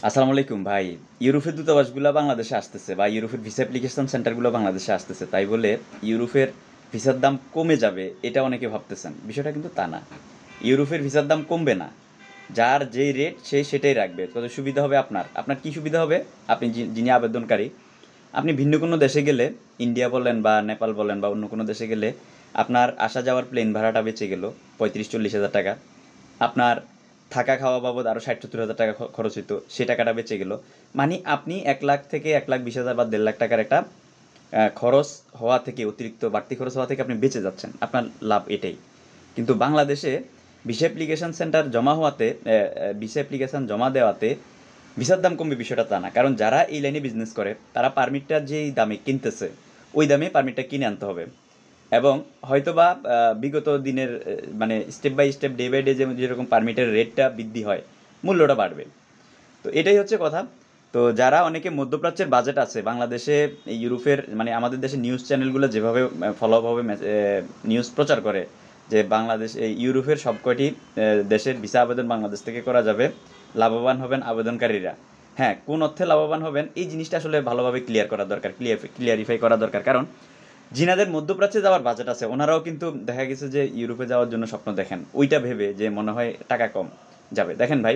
আসসালামু আলাইকুম ভাই। ইউরোপের দূতাবাসগুলো বাংলাদেশে আসতেছে বা ইউরোপের ভিসা অ্যাপ্লিকেশন সেন্টারগুলো বাংলাদেশে আসতেছে। তাই বলে ইউরোপের ভিসার দাম কমে যাবে এটা অনেকে ভাবতেছেন। বিষয়টা কিন্তু তা না। ইউরোপের ভিসার দাম কমবে না। যার যেই রেট সে সেটাই রাখবে। কত সুবিধা হবে আপনার? আপনার কি সুবিধা হবে? আপনি যিনি আবেদনকারী, আপনি ভিন্ন কোনো দেশে গেলে, ইন্ডিয়া বলেন বা নেপাল বলেন বা অন্য কোনো দেশে গেলে, আপনার আসা যাওয়ার প্লেন ভাড়াটা বেঁচে গেল ৩৫-৪০ হাজার টাকা। আপনার থাকা খাওয়া বাবদ আরও ৬০-৭০ হাজার টাকা খরচ হইতো, সে টাকাটা বেঁচে গেল। মানে আপনি ১ লাখ থেকে ১,২০,০০০ বা ১,৫ লাখ টাকার একটা খরচ হওয়া থেকে, অতিরিক্ত বাড়তি খরচ হওয়া থেকে আপনি বেঁচে যাচ্ছেন। আপনার লাভ এটাই। কিন্তু বাংলাদেশে ভিসা অ্যাপ্লিকেশন সেন্টার জমা হওয়াতে, ভিসা অ্যাপ্লিকেশন জমা দেওয়াতে ভিসার দাম কমবে বিষয়টা তা না। কারণ যারা এই লাইনে বিজনেস করে তারা পারমিটটা যেই দামে কিনতেছে ওই দামে পারমিটটা কিনে আনতে হবে। এবং হয়তোবা বিগত দিনের মানে step by step, day by day যেরকম পারমিটের রেটটা বৃদ্ধি হয়, মূল্যটা বাড়বে। তো এটাই হচ্ছে কথা। তো যারা অনেকে মধ্যপ্রাচ্যের বাজেট আছে বাংলাদেশে, ইউরোপের মানে আমাদের দেশের নিউজ চ্যানেলগুলো যেভাবে ফলোভাবে নিউজ প্রচার করে যে বাংলাদেশ এই ইউরোপের সব কয়টি দেশের ভিসা আবেদন বাংলাদেশ থেকে করা যাবে, লাভবান হবেন আবেদনকারীরা। হ্যাঁ, কোন অর্থে লাভবান হবেন এই জিনিসটা আসলে ভালোভাবে ক্লিয়ার করা দরকার, ক্লিয়ারিফাই করা দরকার। কারণ যিনাদের মধ্যপ্রাচ্যে যাওয়ার বাজেট আছে ওনারাও কিন্তু দেখা গেছে যে ইউরোপে যাওয়ার জন্য স্বপ্ন দেখেন, ওইটা ভেবে যে মনে হয় টাকা কম যাবে। দেখেন ভাই,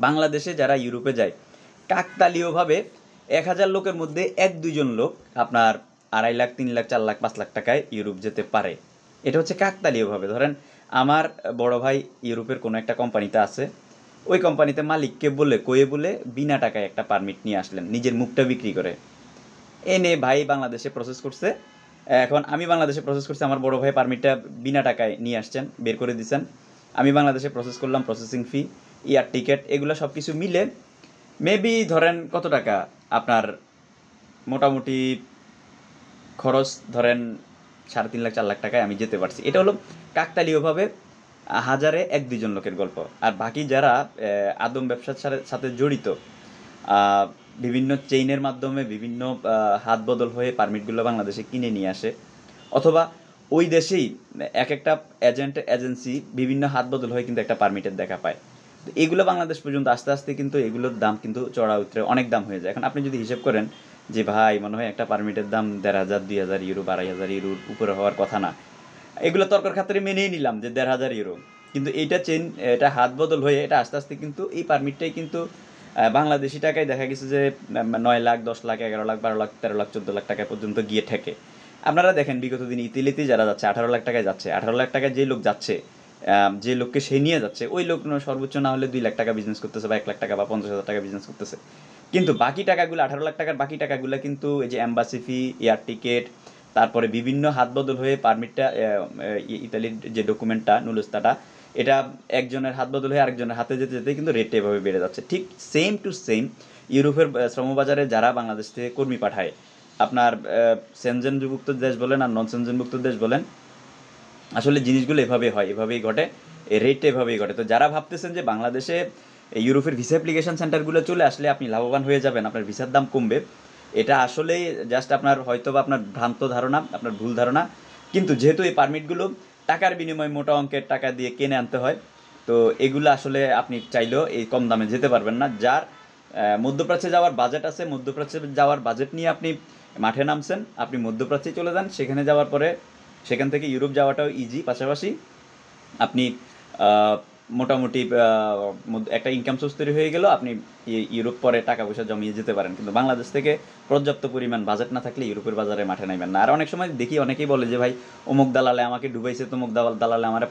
বাংলাদেশে যারা ইউরোপে যায় কাকতালীয়ভাবে ১,০০০ লোকের মধ্যে ১-২ জন লোক আপনার ২.৫ লাখ, ৩ লাখ, ৪ লাখ, ৫ লাখ টাকায় ইউরোপ যেতে পারে। এটা হচ্ছে কাকতালীয়ভাবে। ধরেন আমার বড় ভাই ইউরোপের কোনো একটা কোম্পানিতে আছে, ওই কোম্পানিতে মালিককে বলে কয়ে বলে বিনা টাকায় একটা পারমিট নিয়ে আসলেন, নিজের মুখটা বিক্রি করে এনে ভাই বাংলাদেশে প্রসেস করছে। এখন আমি বাংলাদেশে প্রসেস করছি, আমার বড় ভাই পারমিটটা বিনা টাকায় নিয়ে আসছেন, বের করে দিচ্ছেন। আমি বাংলাদেশে প্রসেস করলাম, প্রসেসিং ফি, এয়ার টিকেট, এগুলো সব কিছু মিলে মেবি ধরেন কত টাকা আপনার, মোটামুটি খরচ ধরেন ৩.৫ লাখ ৪ লাখ টাকায় আমি যেতে পারছি। এটা হলো কাকতালীয়ভাবে হাজারে ১-২ জন লোকের গল্প। আর বাকি যারা আদম ব্যবসার সাথে জড়িত, বিভিন্ন চেইনের মাধ্যমে বিভিন্ন হাত বদল হয়ে পারমিটগুলো বাংলাদেশে কিনে নিয়ে আসে, অথবা ওই দেশেই এক একটা এজেন্সি বিভিন্ন হাত বদল হয়ে কিন্তু একটা পারমিটের দেখা পায়। তো এগুলো বাংলাদেশ পর্যন্ত আস্তে আস্তে কিন্তু এগুলোর দাম কিন্তু চড়া উতরে অনেক দাম হয়ে যায়। এখন আপনি যদি হিসেব করেন যে ভাই মনে হয় একটা পারমিটের দাম ১,৫০০, ২,০০০ ইউরো, ২,৫০০ ইউরোর উপরে হওয়ার কথা না, এগুলো তর্কের খাতিরে মেনেই নিলাম যে ১,৫০০ ইউরো। কিন্তু এইটা এটা হাত বদল হয়ে এটা আস্তে আস্তে কিন্তু এই পারমিটটাই কিন্তু বাংলাদেশি টাকায় দেখা গেছে যে ৯ লাখ, ১০ লাখ, ১১ লাখ, ১২ লাখ, ১৩ লাখ, ১৪ লাখ টাকা পর্যন্ত গিয়ে ঠেকে। আপনারা দেখেন বিগত দিন ইতালিতে যারা যাচ্ছে ১৮ লাখ টাকায় যাচ্ছে, ১৮ লাখ টাকায় যে লোক যাচ্ছে, যে লোককে সে নিয়ে যাচ্ছে ওই লোক সর্বোচ্চ না হলে ২ লাখ টাকা বিজনেস করতেছে বা ১ লাখ টাকা বা ৫০,০০০ টাকা বিজনেস করতেছে। কিন্তু বাকি টাকাগুলো, ১৮ লাখ টাকার বাকি টাকাগুলো কিন্তু এই যে অ্যাম্বাসি ফি, এয়ার টিকেট, তারপরে বিভিন্ন হাত বদল হয়ে পারমিটটা, ইতালির যে ডকুমেন্টটা নুলস্তাটা, এটা একজনের হাত বদল হয়ে আরেকজনের হাতে যেতে যেতে কিন্তু রেটটা এভাবে বেড়ে যাচ্ছে। ঠিক সেম টু সেম ইউরোপের শ্রমবাজারে যারা বাংলাদেশ থেকে কর্মী পাঠায়, আপনার সেনজেনভুক্ত দেশ বলেন আর নন সেনজেনভুক্ত দেশ বলেন, আসলে জিনিসগুলো এভাবেই হয়, এভাবেই ঘটে, এই রেটটা এভাবেই ঘটে। তো যারা ভাবতেছেন যে বাংলাদেশে এই ইউরোপের ভিসা অ্যাপ্লিকেশন সেন্টারগুলো চলে আসলে আপনি লাভবান হয়ে যাবেন, আপনার ভিসার দাম কমবে, এটা আসলেই জাস্ট আপনার হয়তো বা আপনার ভ্রান্ত ধারণা, আপনার ভুল ধারণা। কিন্তু যেহেতু এই পারমিটগুলো টাকার বিনিময়ে মোটা অঙ্কের টাকা দিয়ে কিনে আনতে হয়, তো এগুলো আসলে আপনি চাইলেও এই কম দামে যেতে পারবেন না। যার মধ্যপ্রাচ্যে যাওয়ার বাজেট আছে, মধ্যপ্রাচ্যে যাওয়ার বাজেট নিয়ে আপনি মাঠে নামছেন, আপনি মধ্যপ্রাচ্যে চলে যান, সেখানে যাওয়ার পরে সেখান থেকে ইউরোপ যাওয়াটাও ইজি। পাশাপাশি আপনি আহ, মোটামুটি একটা ইনকাম সোর্স তৈরি হয়ে গেল, আপনি ইউরোপ পরে টাকা পয়সা জমিয়ে যেতে পারেন। কিন্তু বাংলাদেশ থেকে পর্যাপ্ত পরিমাণ বাজেট না থাকলে ইউরোপের বাজারে মাঠে নামবেন না। আর অনেক সময় দেখি অনেকেই বলে যে ভাই অমুক দালালে আমাকে ডুবাইছে, তমুক দালালে আমার